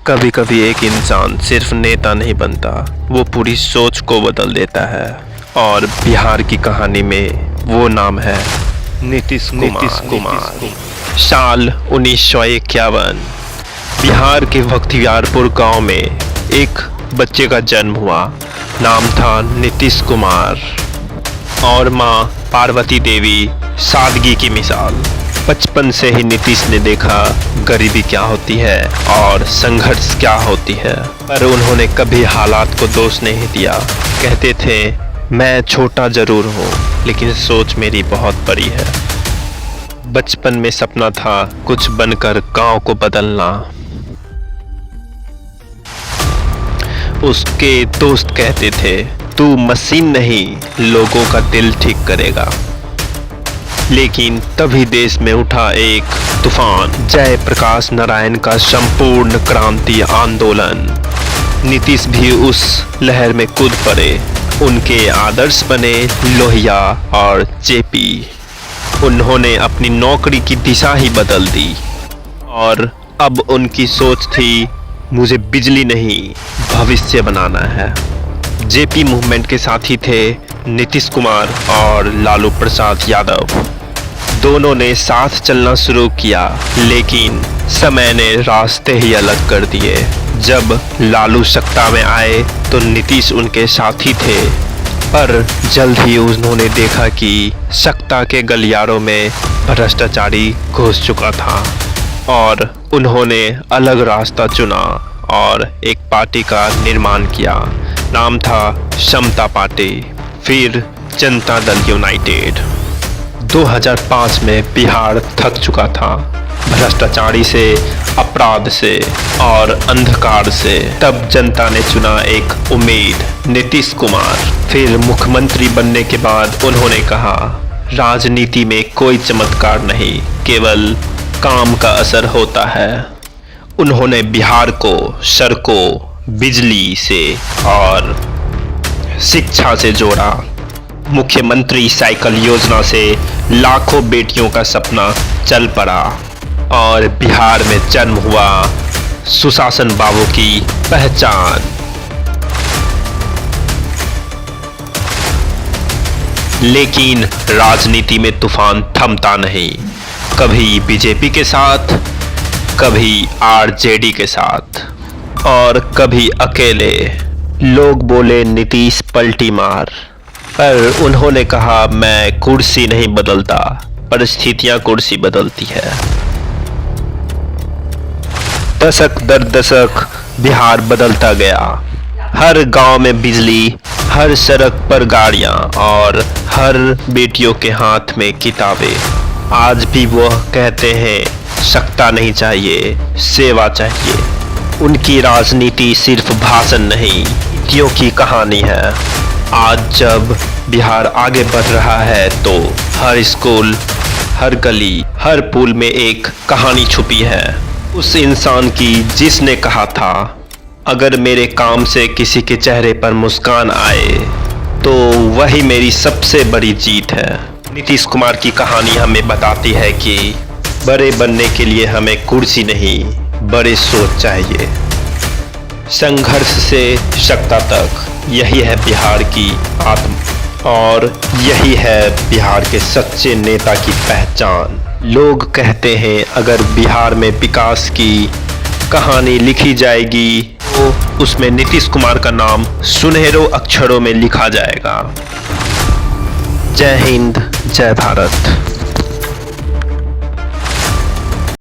कभी कभी एक इंसान सिर्फ नेता नहीं बनता, वो पूरी सोच को बदल देता है। और बिहार की कहानी में वो नाम है नीतीश कुमार। साल 1951 बिहार के बख्तियारपुर गांव में एक बच्चे का जन्म हुआ। नाम था नीतीश कुमार और माँ पार्वती देवी सादगी की मिसाल। बचपन से ही नीतीश ने देखा गरीबी क्या होती है और संघर्ष क्या होती है, पर उन्होंने कभी हालात को दोष नहीं दिया। कहते थे, मैं छोटा जरूर हूँ लेकिन सोच मेरी बहुत बड़ी है। बचपन में सपना था कुछ बनकर गांव को बदलना। उसके दोस्त कहते थे, तू मशीन नहीं, लोगों का दिल ठीक करेगा। लेकिन तभी देश में उठा एक तूफान, जयप्रकाश नारायण का संपूर्ण क्रांति आंदोलन। नीतीश भी उस लहर में कूद पड़े। उनके आदर्श बने लोहिया और जेपी। उन्होंने अपनी नौकरी की दिशा ही बदल दी और अब उनकी सोच थी, मुझे बिजली नहीं भविष्य बनाना है। जेपी मूवमेंट के साथी थे नीतीश कुमार और लालू प्रसाद यादव। दोनों ने साथ चलना शुरू किया, लेकिन समय ने रास्ते ही अलग कर दिए। जब लालू सत्ता में आए तो नीतीश उनके साथी थे, पर जल्द ही उन्होंने देखा कि सत्ता के गलियारों में भ्रष्टाचारी घुस चुका था और उन्होंने अलग रास्ता चुना और एक पार्टी का निर्माण किया। नाम था समता पार्टी, फिर जनता दल यूनाइटेड। 2005 में बिहार थक चुका था भ्रष्टाचारी से, अपराध से और अंधकार से। तब जनता ने चुना एक उम्मीद, नीतीश कुमार। फिर मुख्यमंत्री बनने के बाद उन्होंने कहा, राजनीति में कोई चमत्कार नहीं, केवल काम का असर होता है। उन्होंने बिहार को सड़कों, बिजली से और शिक्षा से जोड़ा। मुख्यमंत्री साइकिल योजना से लाखों बेटियों का सपना चल पड़ा और बिहार में जन्म हुआ सुशासन बाबू की पहचान। लेकिन राजनीति में तूफान थमता नहीं, कभी बीजेपी के साथ, कभी आरजेडी के साथ और कभी अकेले। लोग बोले नीतीश पलटी मार, पर उन्होंने कहा, मैं कुर्सी नहीं बदलता, परिस्थितियां कुर्सी बदलती है। दशक दर दशक बिहार बदलता गया। हर गांव में बिजली, हर सड़क पर गाड़ियां और हर बेटियों के हाथ में किताबें। आज भी वह कहते हैं, सत्ता नहीं चाहिए, सेवा चाहिए। उनकी राजनीति सिर्फ भाषण नहीं, नीतियों की कहानी है। आज जब बिहार आगे बढ़ रहा है तो हर स्कूल, हर गली, हर पुल में एक कहानी छुपी है। उस इंसान की जिसने कहा था, अगर मेरे काम से किसी के चेहरे पर मुस्कान आए तो वही मेरी सबसे बड़ी जीत है। नीतीश कुमार की कहानी हमें बताती है कि बड़े बनने के लिए हमें कुर्सी नहीं, बड़े सोच चाहिए। संघर्ष से सत्ता तक, यही है बिहार की आत्मा और यही है बिहार के सच्चे नेता की पहचान। लोग कहते हैं, अगर बिहार में विकास की कहानी लिखी जाएगी तो उसमें नीतीश कुमार का नाम सुनहरे अक्षरों में लिखा जाएगा। जय हिंद, जय भारत।